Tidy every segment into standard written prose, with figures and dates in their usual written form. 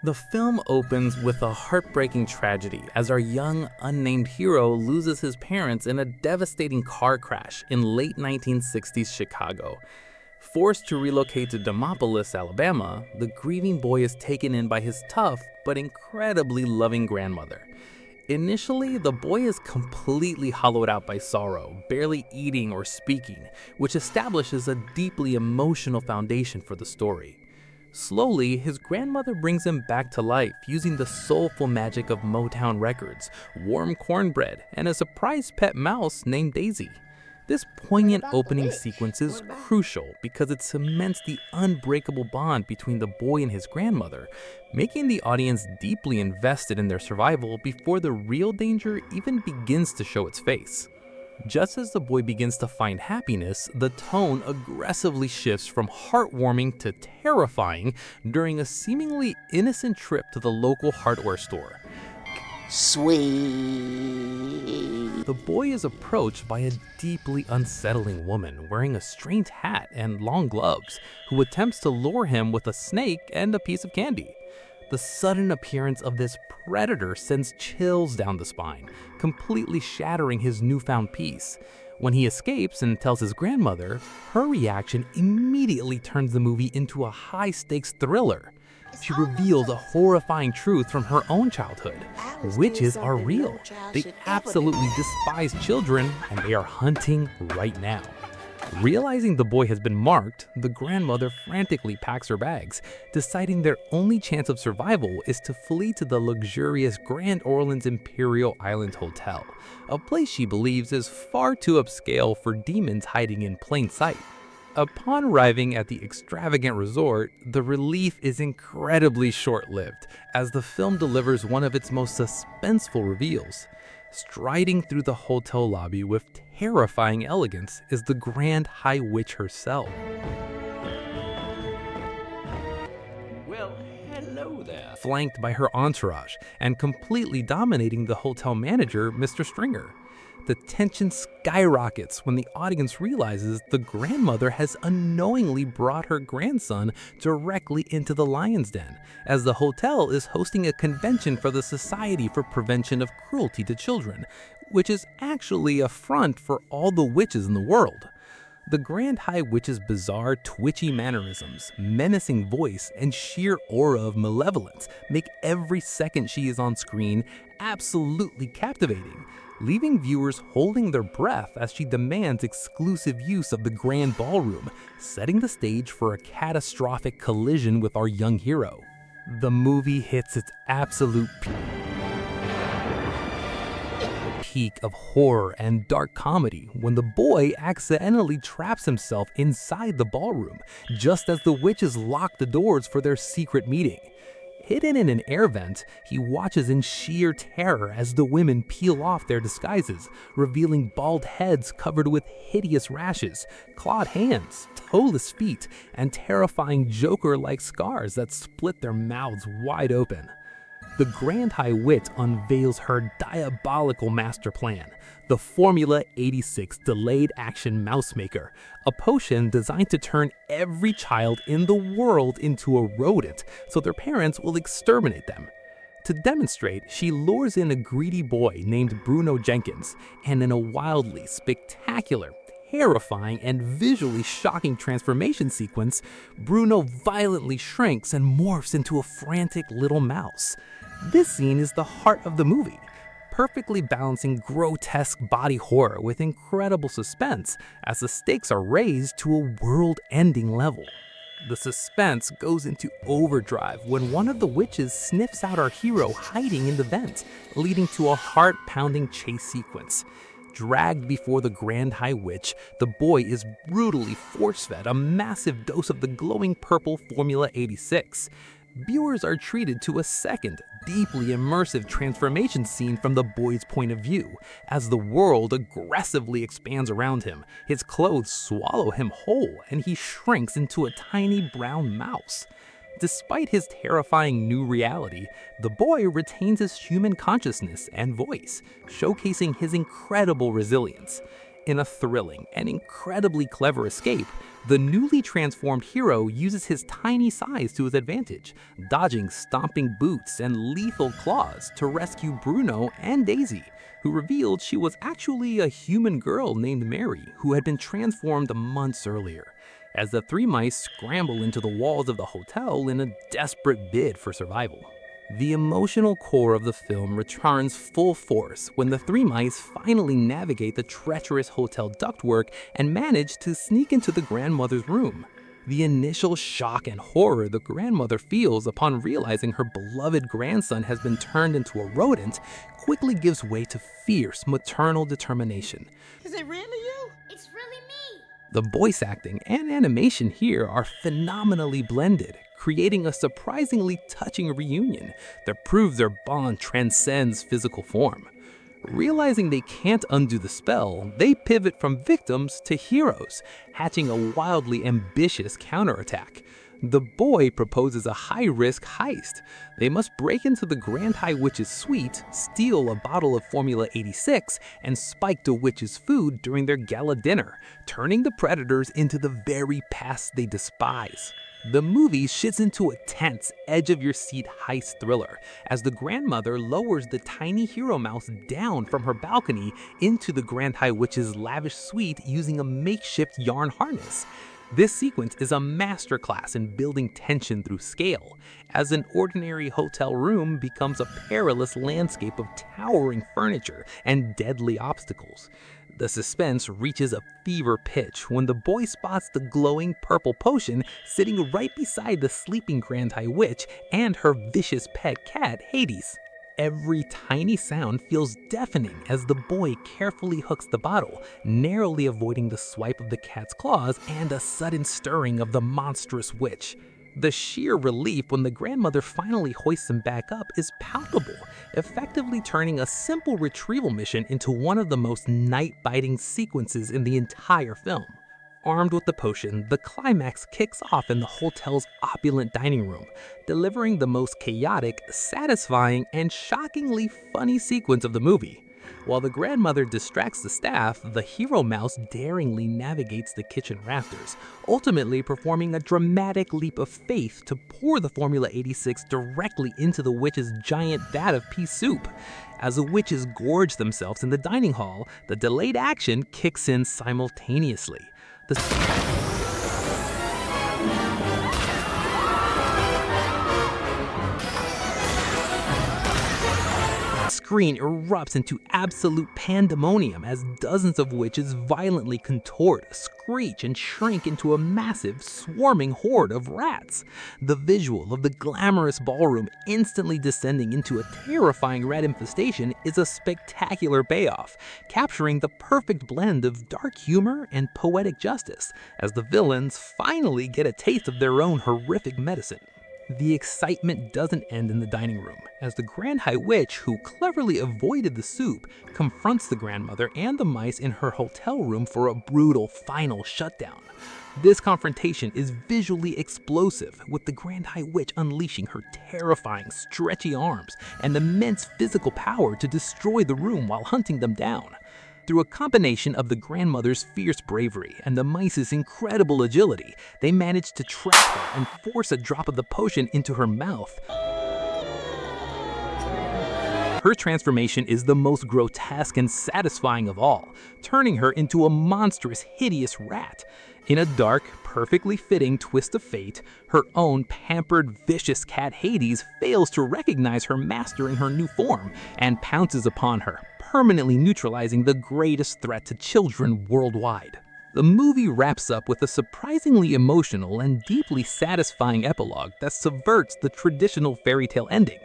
The film opens with a heartbreaking tragedy as our young, unnamed hero loses his parents in a devastating car crash in late 1960s Chicago. Forced to relocate to Demopolis, Alabama, the grieving boy is taken in by his tough but incredibly loving grandmother. Initially, the boy is completely hollowed out by sorrow, barely eating or speaking, which establishes a deeply emotional foundation for the story. Slowly, his grandmother brings him back to life using the soulful magic of Motown records, warm cornbread, and a surprise pet mouse named Daisy. This poignant opening sequence is crucial because it cements the unbreakable bond between the boy and his grandmother, making the audience deeply invested in their survival before the real danger even begins to show its face. Just as the boy begins to find happiness, the tone aggressively shifts from heartwarming to terrifying during a seemingly innocent trip to the local hardware store. Sweet. The boy is approached by a deeply unsettling woman wearing a strange hat and long gloves, who attempts to lure him with a snake and a piece of candy. The sudden appearance of this predator sends chills down the spine, completely shattering his newfound peace. When he escapes and tells his grandmother, her reaction immediately turns the movie into a high-stakes thriller. She reveals a horrifying truth from her own childhood. Witches are real. They absolutely despise children, and they are hunting right now. Realizing the boy has been marked, the grandmother frantically packs her bags, deciding their only chance of survival is to flee to the luxurious Grand Orleans Imperial Island Hotel, a place she believes is far too upscale for demons hiding in plain sight. Upon arriving at the extravagant resort, the relief is incredibly short-lived, as the film delivers one of its most suspenseful reveals. Striding through the hotel lobby with terrifying elegance is the Grand High Witch herself. Well, hello there. Flanked by her entourage and completely dominating the hotel manager, Mr. Stringer. The tension skyrockets when the audience realizes the grandmother has unknowingly brought her grandson directly into the lion's den, as the hotel is hosting a convention for the Society for Prevention of Cruelty to Children, which is actually a front for all the witches in the world. The Grand High Witch's bizarre, twitchy mannerisms, menacing voice, and sheer aura of malevolence make every second she is on screen absolutely captivating, leaving viewers holding their breath as she demands exclusive use of the grand ballroom, setting the stage for a catastrophic collision with our young hero. The movie hits its absolute peak of horror and dark comedy when the boy accidentally traps himself inside the ballroom, just as the witches lock the doors for their secret meeting. Hidden in an air vent, he watches in sheer terror as the women peel off their disguises, revealing bald heads covered with hideous rashes, clawed hands, toeless feet, and terrifying Joker-like scars that split their mouths wide open. The Grand High Witch unveils her diabolical master plan, the Formula 86 Delayed Action Mouse Maker, a potion designed to turn every child in the world into a rodent so their parents will exterminate them. To demonstrate, she lures in a greedy boy named Bruno Jenkins, and in a wildly spectacular, terrifying, and visually shocking transformation sequence, Bruno violently shrinks and morphs into a frantic little mouse. This scene is the heart of the movie, perfectly balancing grotesque body horror with incredible suspense as the stakes are raised to a world-ending level. The suspense goes into overdrive when one of the witches sniffs out our hero hiding in the vent, leading to a heart-pounding chase sequence. Dragged before the Grand High Witch, the boy is brutally force-fed a massive dose of the glowing purple Formula 86. Viewers are treated to a second, deeply immersive transformation scene from the boy's point of view, as the world aggressively expands around him, his clothes swallow him whole, and he shrinks into a tiny brown mouse. Despite his terrifying new reality, the boy retains his human consciousness and voice, showcasing his incredible resilience. In a thrilling and incredibly clever escape, the newly transformed hero uses his tiny size to his advantage, dodging stomping boots and lethal claws to rescue Bruno and Daisy, who revealed she was actually a human girl named Mary who had been transformed months earlier. As the three mice scramble into the walls of the hotel in a desperate bid for survival. The emotional core of the film returns full force when the three mice finally navigate the treacherous hotel ductwork and manage to sneak into the grandmother's room. The initial shock and horror the grandmother feels upon realizing her beloved grandson has been turned into a rodent quickly gives way to fierce maternal determination. Is it really you? It's really me! The voice acting and animation here are phenomenally blended, creating a surprisingly touching reunion that proves their bond transcends physical form. Realizing they can't undo the spell, they pivot from victims to heroes, hatching a wildly ambitious counterattack. The boy proposes a high-risk heist. They must break into the Grand High Witch's suite, steal a bottle of Formula 86, and spike the witch's food during their gala dinner, turning the predators into the very past they despise. The movie shits into a tense, edge-of-your-seat heist thriller as the grandmother lowers the tiny hero mouse down from her balcony into the Grand High Witch's lavish suite using a makeshift yarn harness. This sequence is a masterclass in building tension through scale, as an ordinary hotel room becomes a perilous landscape of towering furniture and deadly obstacles. The suspense reaches a fever pitch when the boy spots the glowing purple potion sitting right beside the sleeping Grand High Witch and her vicious pet cat, Hades. Every tiny sound feels deafening as the boy carefully hooks the bottle, narrowly avoiding the swipe of the cat's claws and a sudden stirring of the monstrous witch. The sheer relief when the grandmother finally hoists him back up is palpable, effectively turning a simple retrieval mission into one of the most night-biting sequences in the entire film. Armed with the potion, the climax kicks off in the hotel's opulent dining room, delivering the most chaotic, satisfying, and shockingly funny sequence of the movie. While the grandmother distracts the staff, the hero mouse daringly navigates the kitchen rafters, ultimately performing a dramatic leap of faith to pour the Formula 86 directly into the witch's giant vat of pea soup. As the witches gorge themselves in the dining hall, the delayed action kicks in simultaneously. The screen erupts into absolute pandemonium as dozens of witches violently contort, screech, and shrink into a massive, swarming horde of rats. The visual of the glamorous ballroom instantly descending into a terrifying rat infestation is a spectacular payoff, capturing the perfect blend of dark humor and poetic justice, as the villains finally get a taste of their own horrific medicine. The excitement doesn't end in the dining room, as the Grand High Witch, who cleverly avoided the soup, confronts the grandmother and the mice in her hotel room for a brutal final shutdown. This confrontation is visually explosive, with the Grand High Witch unleashing her terrifying, stretchy arms and immense physical power to destroy the room while hunting them down. Through a combination of the grandmother's fierce bravery and the mice's incredible agility, they manage to trap her and force a drop of the potion into her mouth. Her transformation is the most grotesque and satisfying of all, turning her into a monstrous, hideous rat. In a dark, perfectly fitting twist of fate, her own pampered, vicious cat Hades fails to recognize her master in her new form and pounces upon her, permanently neutralizing the greatest threat to children worldwide. The movie wraps up with a surprisingly emotional and deeply satisfying epilogue that subverts the traditional fairy tale ending.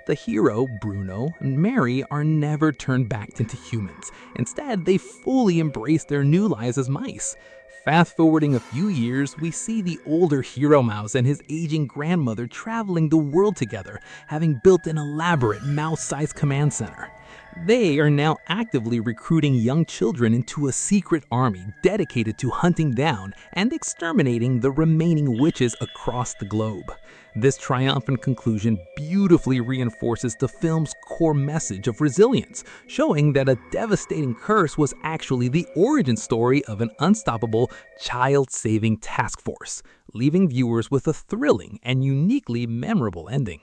The hero, Bruno, and Mary are never turned back into humans. Instead, they fully embrace their new lives as mice. Fast-forwarding a few years, we see the older hero mouse and his aging grandmother traveling the world together, having built an elaborate mouse-sized command center. They are now actively recruiting young children into a secret army dedicated to hunting down and exterminating the remaining witches across the globe. This triumphant conclusion beautifully reinforces the film's core message of resilience, showing that a devastating curse was actually the origin story of an unstoppable child-saving task force, leaving viewers with a thrilling and uniquely memorable ending.